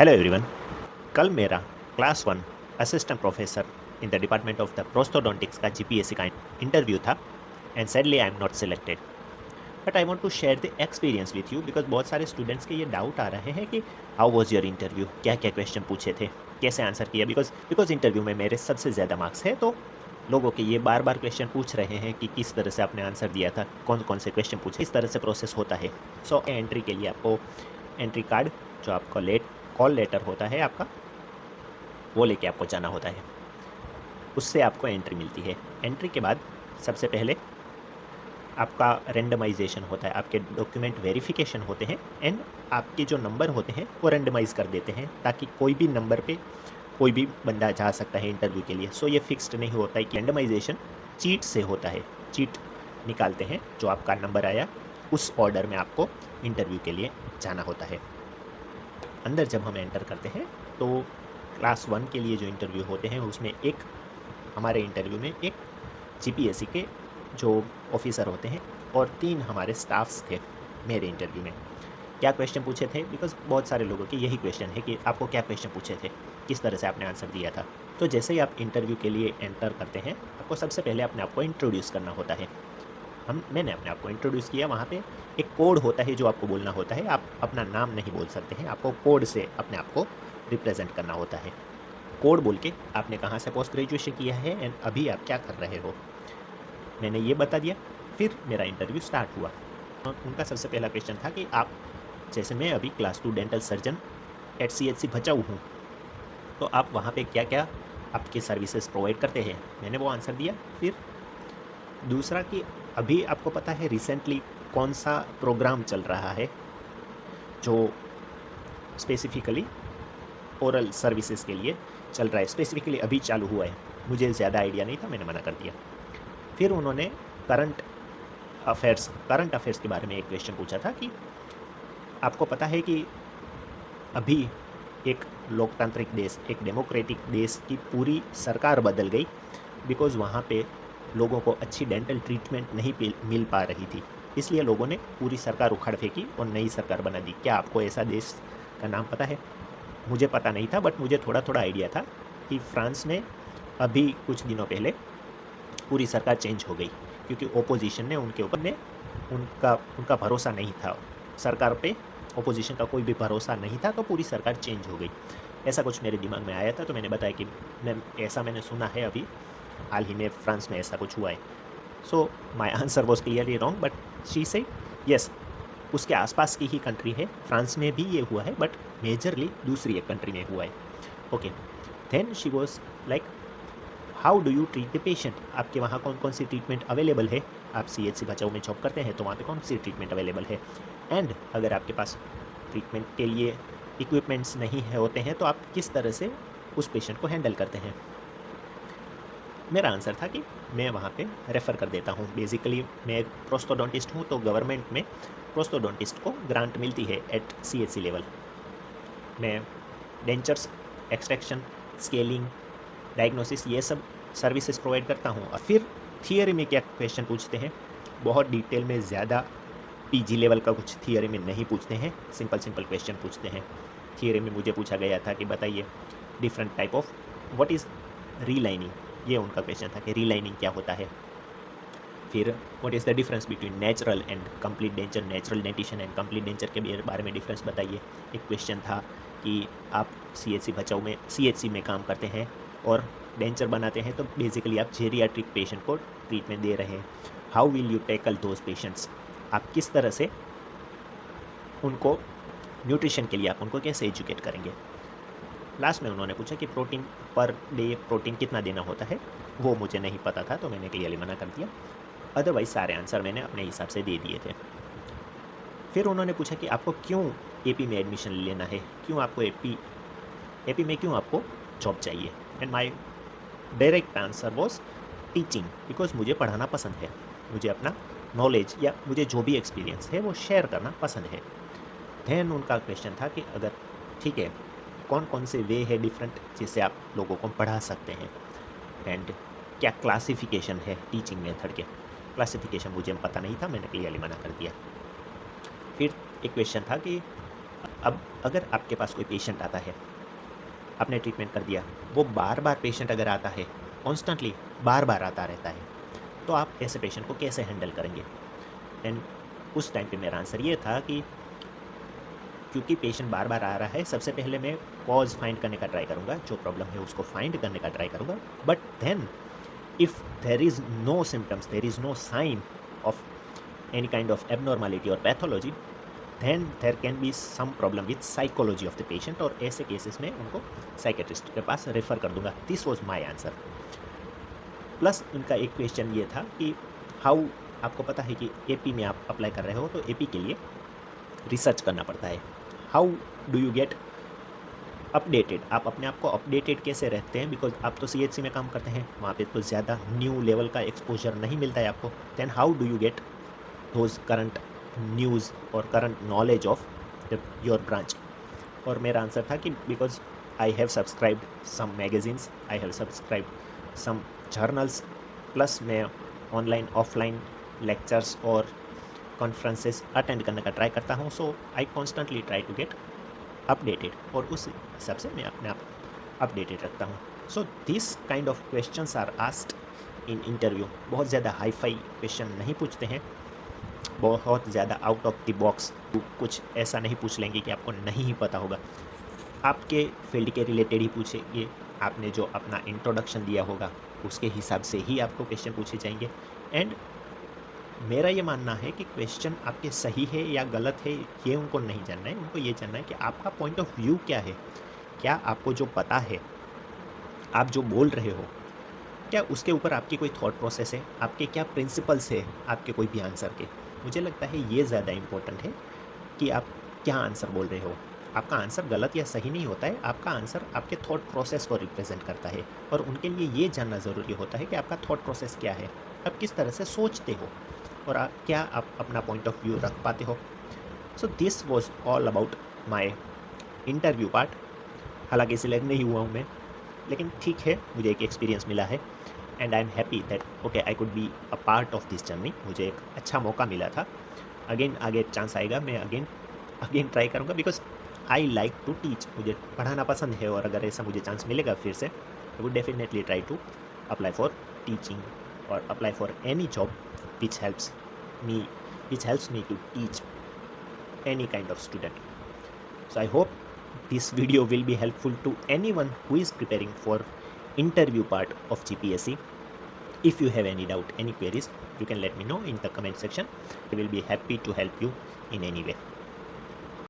Hello everyone. कल मेरा class one assistant professor in the department of the prosthodontics का GPSC का interview था and sadly I am not selected. But I want to share the experience with you because बहुत सारे students के ये doubt आ रहे हैं कि हाउ वाज योर इंटरव्यू, क्या क्या क्वेश्चन पूछे थे, कैसे आंसर किया। बिकॉज इंटरव्यू में मेरे सबसे ज़्यादा मार्क्स है, तो लोगों के ये बार बार क्वेश्चन पूछ रहे हैं कि किस तरह से आपने आंसर दिया था, कौन कौन से क्वेश्चन पूछे, किस तरह से प्रोसेस होता है। सो एंट्री के लिए आपको एंट्री कार्ड, जो आपका कॉल लेटर होता है आपका, वो लेके आपको जाना होता है। उससे आपको एंट्री मिलती है। एंट्री के बाद सबसे पहले आपका रेंडमाइजेशन होता है, आपके डॉक्यूमेंट वेरिफिकेशन होते हैं एंड आपके जो नंबर होते हैं वो रेंडमाइज कर देते हैं, ताकि कोई भी नंबर पे कोई भी बंदा जा सकता है इंटरव्यू के लिए। सो ये फिक्स्ड नहीं होता है कि रेंडमाइजेशन चीट से होता है। चीट निकालते हैं, जो आपका नंबर आया उस ऑर्डर में आपको इंटरव्यू के लिए जाना होता है। अंदर जब हम एंटर करते हैं तो क्लास वन के लिए जो इंटरव्यू होते हैं उसमें हमारे इंटरव्यू में एक जीपीएससी के जो ऑफिसर होते हैं और 3 हमारे स्टाफ्स थे मेरे इंटरव्यू में। क्या क्वेश्चन पूछे थे, बिकॉज बहुत सारे लोगों के यही क्वेश्चन है कि आपको क्या क्वेश्चन पूछे थे, किस तरह से आपने आंसर दिया था। तो जैसे ही आप इंटरव्यू के लिए एंटर करते हैं, आपको सबसे पहले अपने आप को इंट्रोड्यूस करना होता है। मैंने अपने आप को इंट्रोड्यूस किया। वहाँ पे एक कोड होता है जो आपको बोलना होता है। आप अपना नाम नहीं बोल सकते हैं, आपको कोड से अपने आप को रिप्रेजेंट करना होता है। कोड बोल के आपने कहाँ से पोस्ट ग्रेजुएशन किया है एंड अभी आप क्या कर रहे हो, मैंने ये बता दिया। फिर मेरा इंटरव्यू स्टार्ट हुआ। उनका सबसे पहला क्वेश्चन था कि आप, जैसे मैं अभी class 2 dental surgeon eight CHC Bhachau हूँ, तो आप वहाँ पे क्या क्या आपकी सर्विसेज प्रोवाइड करते हैं, मैंने वो आंसर दिया। फिर दूसरा कि अभी आपको पता है रिसेंटली कौन सा प्रोग्राम चल रहा है जो स्पेसिफिकली ओरल सर्विसेज के लिए चल रहा है, स्पेसिफिकली अभी चालू हुआ है। मुझे ज़्यादा आइडिया नहीं था, मैंने मना कर दिया। फिर उन्होंने करंट अफेयर्स के बारे में एक क्वेश्चन पूछा था कि आपको पता है कि अभी एक लोकतांत्रिक देश, एक डेमोक्रेटिक देश की पूरी सरकार बदल गई बिकॉज़ वहाँ पे लोगों को अच्छी डेंटल ट्रीटमेंट नहीं मिल पा रही थी, इसलिए लोगों ने पूरी सरकार उखाड़ फेंकी और नई सरकार बना दी। क्या आपको ऐसा देश का नाम पता है? मुझे पता नहीं था, बट मुझे थोड़ा थोड़ा आइडिया था कि फ्रांस में अभी कुछ दिनों पहले पूरी सरकार चेंज हो गई, क्योंकि ओपोजिशन ने उनके ऊपर ने उनका भरोसा नहीं था सरकार पे, ओपोजिशन का कोई भी भरोसा नहीं था, तो पूरी सरकार चेंज हो गई। ऐसा कुछ मेरे दिमाग में आया था, तो मैंने बताया कि मैंने सुना है अभी हाल ही में फ्रांस में ऐसा कुछ हुआ है। So my answer was clearly wrong, but she say yes, उसके आसपास की ही कंट्री है, फ्रांस में भी ये हुआ है, बट मेजरली दूसरी एक कंट्री में हुआ है। Okay, then she was like, how do you treat the patient, आपके वहाँ कौन कौन सी ट्रीटमेंट अवेलेबल है, आप CHC भचाऊ में जॉब करते हैं तो वहाँ पे कौन सी ट्रीटमेंट अवेलेबल है, एंड अगर आपके पास ट्रीटमेंट के लिए इक्विपमेंट्स नहीं है होते हैं तो आप किस तरह से उस पेशेंट को हैंडल करते हैं। मेरा आंसर था कि मैं वहाँ पे रेफ़र कर देता हूँ। बेसिकली मैं एक प्रोस्थोडोंटिस्ट हूँ, तो गवर्नमेंट में प्रोस्थोडोंटिस्ट को ग्रांट मिलती है एट CHC लेवल। मैं डेंचर्स एक्सट्रैक्शन, स्केलिंग, डायग्नोसिस, ये सब सर्विसेज प्रोवाइड करता हूँ। और फिर थियरी में क्या क्वेश्चन पूछते हैं, बहुत डिटेल में, ज़्यादा PG लेवल का कुछ थियरी में नहीं पूछते हैं, सिंपल क्वेश्चन पूछते हैं। थियरी में मुझे पूछा गया था कि बताइए different type of what is relining, ये उनका क्वेश्चन था कि रीलाइनिंग क्या होता है। फिर what is the difference between natural and complete denture, natural dentition and complete denture के बारे में डिफरेंस बताइए। एक क्वेश्चन था कि आप CHC भचाऊ में, CHC में काम करते हैं और डेंचर बनाते हैं, तो बेसिकली आप जेरियाट्रिक पेशेंट को ट्रीटमेंट दे रहे हैं। How will you tackle those patients, आप किस तरह से उनको न्यूट्रिशन के लिए आप उनको कैसे एजुकेट करेंगे। लास्ट में उन्होंने पूछा कि प्रोटीन पर डे प्रोटीन कितना देना होता है, वो मुझे नहीं पता था, तो मैंने क्लियरली मना कर दिया। अदरवाइज सारे आंसर मैंने अपने हिसाब से दे दिए थे। फिर उन्होंने पूछा कि आपको क्यों AP में एडमिशन लेना है, क्यों आपको AP में क्यों आपको जॉब चाहिए, and my direct answer was teaching, because मुझे पढ़ाना पसंद है, मुझे अपना नॉलेज या मुझे जो भी एक्सपीरियंस है वो शेयर करना पसंद है। देन उनका क्वेश्चन था कि अगर ठीक है, कौन कौन से वे है डिफरेंट जिससे आप लोगों को पढ़ा सकते हैं, एंड क्या क्लासिफिकेशन है टीचिंग मेथड के। क्लासिफिकेशन मुझे पता नहीं था, मैंने क्लियरली मना कर दिया। फिर एक क्वेश्चन था कि अब अगर आपके पास कोई पेशेंट आता है, आपने ट्रीटमेंट कर दिया, वो बार-बार पेशेंट अगर आता है, कॉन्स्टेंटली बार-बार आता रहता है, तो आप ऐसे पेशेंट को कैसे हैंडल करेंगे? एंड उस टाइम पे मेरा आंसर ये था कि क्योंकि पेशेंट बार-बार आ रहा है, सबसे पहले मैं कॉज़ फाइंड करने का ट्राई करूँगा, जो प्रॉब्लम है उसको फाइंड करने का ट्राई करूँगा। But then if there is no symptoms, there is no sign of any kind of abnormality or pathology, then there can be some problem with psychology of the patient और ऐसे cases में उनको psychiatrist के पास refer कर दूंगा। This was my answer. Plus उनका एक question ये था कि हाउ, आपको पता है कि एपी में आप अप्लाई कर रहे हो तो एपी के लिए रिसर्च करना पड़ता है। How do you get updated, आप अपने आप को अपडेटेड कैसे रहते हैं, बिकॉज आप तो सीएचसी में काम करते हैं, वहाँ पे तो ज़्यादा न्यू लेवल का एक्सपोजर नहीं मिलता है आपको। Then how do you get those current news और current knowledge of your branch? और मेरा आंसर था कि because I have subscribed some magazines, I have subscribed some journals, plus मैं ऑनलाइन ऑफलाइन लेक्चर्स और कॉन्फ्रेंसेस अटेंड करने का ट्राई करता हूँ। So I constantly try to get updated और उस हिसाब से मैं अपने आप अपडेटेड रखता हूँ। So this kind of questions are asked in interview. बहुत ज़्यादा हाई फाई क्वेश्चन नहीं पूछते हैं, बहुत ज़्यादा आउट ऑफ द बॉक्स कुछ ऐसा नहीं पूछ लेंगे कि आपको नहीं ही पता होगा। आपके फील्ड के रिलेटेड ही पूछेंगे, आपने जो अपना इंट्रोडक्शन दिया होगा उसके हिसाब से ही आपको क्वेश्चन पूछे जाएंगे। एंड मेरा ये मानना है कि क्वेश्चन आपके सही है या गलत है ये उनको नहीं जानना है, उनको ये जानना है कि आपका पॉइंट ऑफ व्यू क्या है। क्या आपको जो पता है, आप जो बोल रहे हो, क्या उसके ऊपर आपकी कोई थॉट प्रोसेस है, आपके क्या प्रिंसिपल्स है आपके कोई भी आंसर के? मुझे लगता है ये ज़्यादा इम्पोर्टेंट है कि आप क्या आंसर बोल रहे हो। आपका आंसर गलत या सही नहीं होता है, आपका आंसर आपके थॉट प्रोसेस को रिप्रेजेंट करता है और उनके लिए ये जानना ज़रूरी होता है कि आपका थॉट प्रोसेस क्या है, आप किस तरह से सोचते हो और क्या आप अपना पॉइंट ऑफ व्यू रख पाते हो। So this was all about my interview part. हालांकि सिलेक्ट नहीं हुआ हूँ मैं, लेकिन ठीक है, मुझे एक एक्सपीरियंस मिला है and I am happy that okay I could be a part of this journey. मुझे एक अच्छा मौका मिला था। अगेन आगे चांस आएगा, मैं अगेन ट्राई करूँगा, because I like to teach, मुझे पढ़ाना पसंद है और अगर ऐसा मुझे चांस मिलेगा फिर से, I would definitely try to apply for teaching और apply for any job which helps me to teach any kind of student. So I hope this video will be helpful to anyone who is preparing for interview part of GPSC. If you have any doubt, any queries, you can let me know in the comment section. I will be happy to help you in any way.